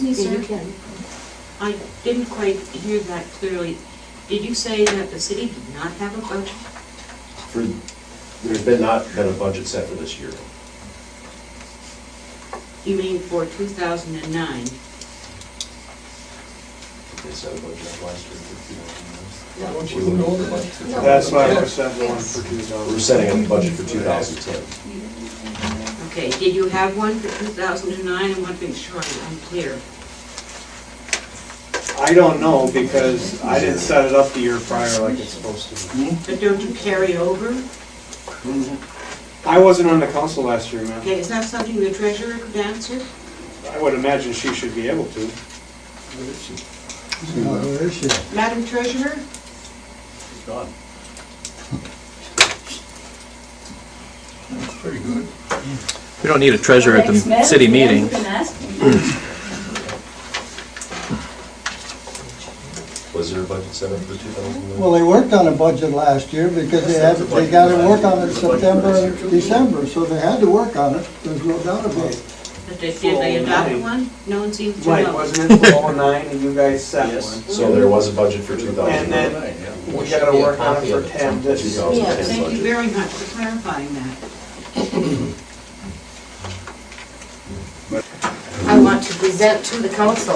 me, Yeah, sir? you can. I didn't quite hear that clearly. Did you say that the city did not have a budget? There's not been a budget set for this year. You mean for 2009? They set a budget last year for 2009. No. We wouldn't know the budget for No. That's why Yeah. we're setting one for 2000. We're setting up a budget for 2010. Okay, did you have one for 2009? I want to make sure I'm clear. I don't know because I didn't set it up the year prior like it's supposed to be. But don't you carry over? I wasn't on the council last year, man. Okay, is that something the treasurer could answer? I would imagine she should be able to. Where is she? Madam Treasurer? Gone. Pretty good. We don't need a treasurer at the city meeting. You can ask him. Was there a budget set up for 2009? Well, they worked on a budget last year because they got to work on it September and December, so they had to work on it. There's no doubt about it. But did they adopt one? No one seems to Right, know. wasn't it for 09 and you guys set one? So there was a budget for And 2009. then we gotta work on it for 10 this year. 2010 Thank you budget. very much for clarifying that. I want to present to the council,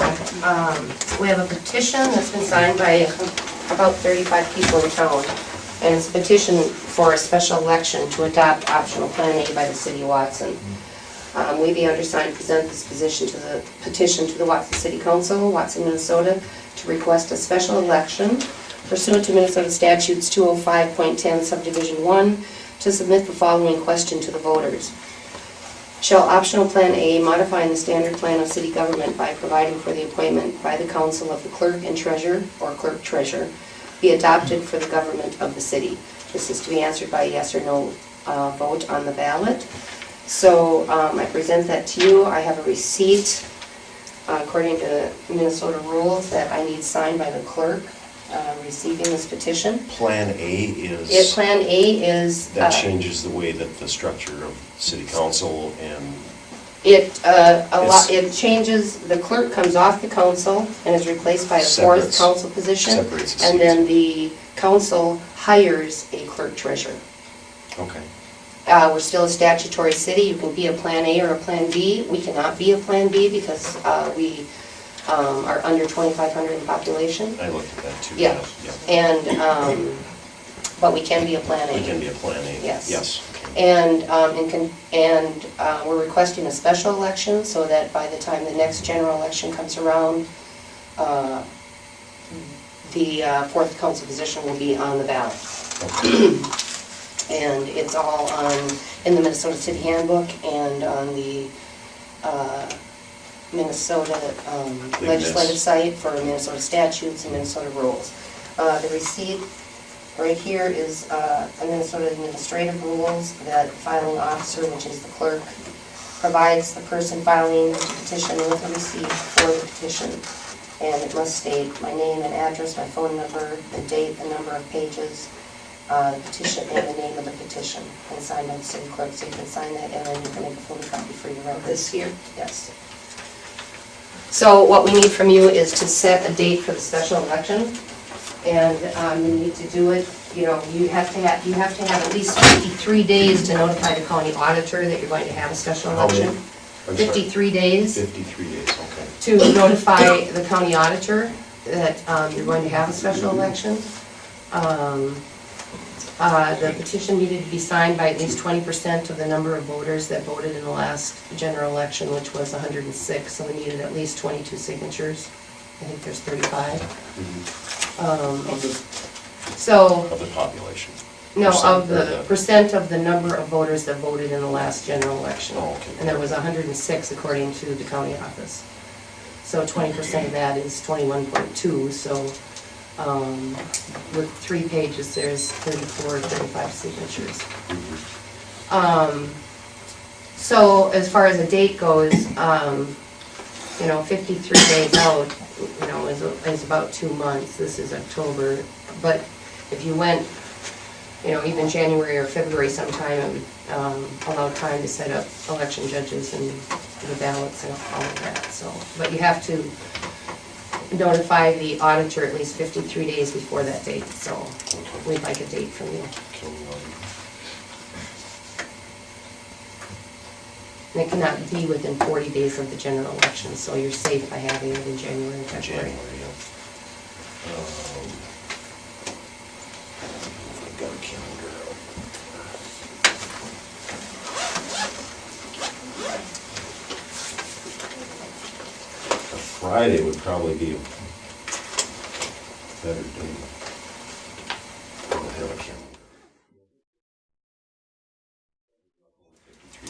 we have a petition that's been signed by about 35 people in town. And it's a petition for a special election to adopt optional Plan A by the city of Watson. We, the undersigned, present this petition to the Watson City Council, Watson, Minnesota, to request a special election pursuant to Minnesota Statutes 205.10 Subdivision 1 to submit the following question to the voters. Shall optional Plan A, modifying the standard plan of city government by providing for the appointment by the council of the clerk and treasurer, or clerk-treasurer, be adopted for the government of the city? This is to be answered by a yes or no vote on the ballot. So I present that to you. I have a receipt, according to Minnesota rules, that I need signed by the clerk receiving this petition. Plan A is, Plan A is... that changes the way that the structure of city council and, It changes, the clerk comes off the council and is replaced by a fourth Separates- council position. separates the And seats. then the council hires a clerk treasurer. okay. We're still a statutory city. You can be a Plan A or a Plan B. We cannot be a Plan B because we are under 2,500 in population. I looked at that too. Yeah. And, but we can be a Plan A. We can be a Plan A. Yes. Yes. And we're requesting a special election so that by the time the next general election comes around, the fourth council position will be on the ballot. Okay. And it's all in the Minnesota City Handbook and on the Minnesota legislative site for Minnesota statutes and Minnesota rules. The receipt right here is a Minnesota administrative rules that filing officer, which is the clerk, provides the person filing the petition with a receipt for the petition. And it must state my name and address, my phone number, the date, the number of pages, the petition, and the name of the petition, and signed by the city clerk. So you can sign that, and then you can make a photocopy for your records. This here? Yes. So what we need from you is to set a date for the special election, and you need to do it. You know, you have to have at least 53 days to notify the county auditor that you're going to have a special How many? election. I'm sorry. 53 days 53 days, okay. to notify the county auditor that you're going to have a special election. The petition needed to be signed by at least 20% of the number of voters that voted in the last general election, which was 106, so we needed at least 22 signatures. I think there's 35. So, Of the population. no, of Percent, or the percent of the number of voters that voted in the last general election. Oh, okay. And there was 106 according to the county office. So 20% of that is 21.2, so with 3 pages, there's 34, 35 signatures. So as far as the date goes, 53 days out, is about 2 months. This is October. But if you went even January or February sometime, it would allow time to set up election judges and the ballots and all of that, so. But you have to notify the auditor at least 53 days before that date, so we'd like a date from you. And it cannot be within 40 days of the general election, so you're safe by having it in January and February. I've got a calendar out. A Friday would probably be a better day. I don't have a calendar.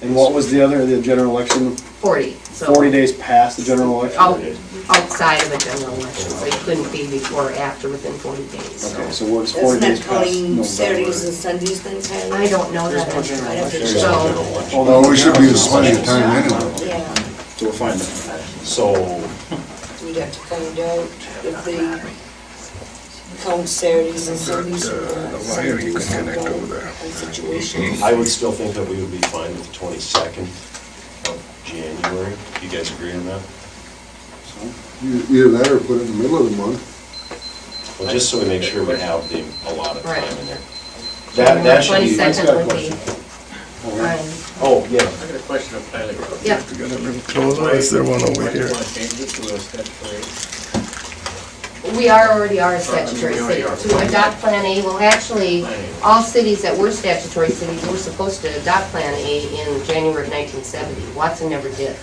And what was the general election? 40, so. 40 days past the general election? Outside of a general election, so it couldn't be before or after within 40 days. Okay, so what's 40 days Isn't that past counting November? Saturdays and Sundays then, Tyler? I don't know that. I don't think There's so. no general election. Oh, We should be in plenty of time anyway. Yeah, So we'll find that. So, we'd have to find out if they count Saturdays and Sundays or wire you can connect over there. situations. I would still think that we would be fine with the 22nd of January. You guys agree on that? Either that or put it in the middle of the month. Well, just so we make sure we have a lot of time Right. in there. That should be. 22nd would be fine. Oh, yeah. I got a question of Tyler. Yeah. We got everything closed, or is there one over Why do you here? want to change it to a statutory? We already are a statutory We already city. are. To adopt Plan A, well, actually, all cities that were statutory cities were supposed to adopt Plan A in January of 1970. Watson never did.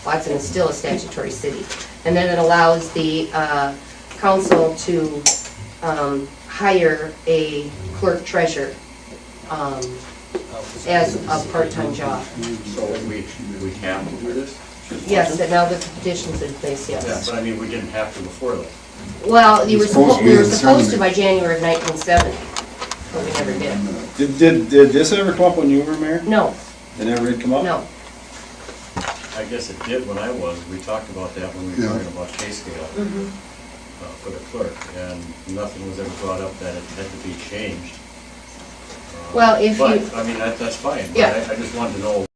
Watson is still a statutory city. And then it allows the council to hire a clerk treasurer as a part-time job. So we have to do this? Yes, and now the petition's in place, Yeah, yes. but I mean, we didn't have to before that. Well, we were supposed to be in supposed to 70. by January of 1970, but we never did. Did this ever come up when you were mayor? No, It never did come up? no. I guess it did when I was. We talked about that when we were Yeah. talking about pay scale for the clerk, and nothing was ever brought up that it had to be changed. Well, if But, you- I mean, that's fine. But Yeah. I just wanted to know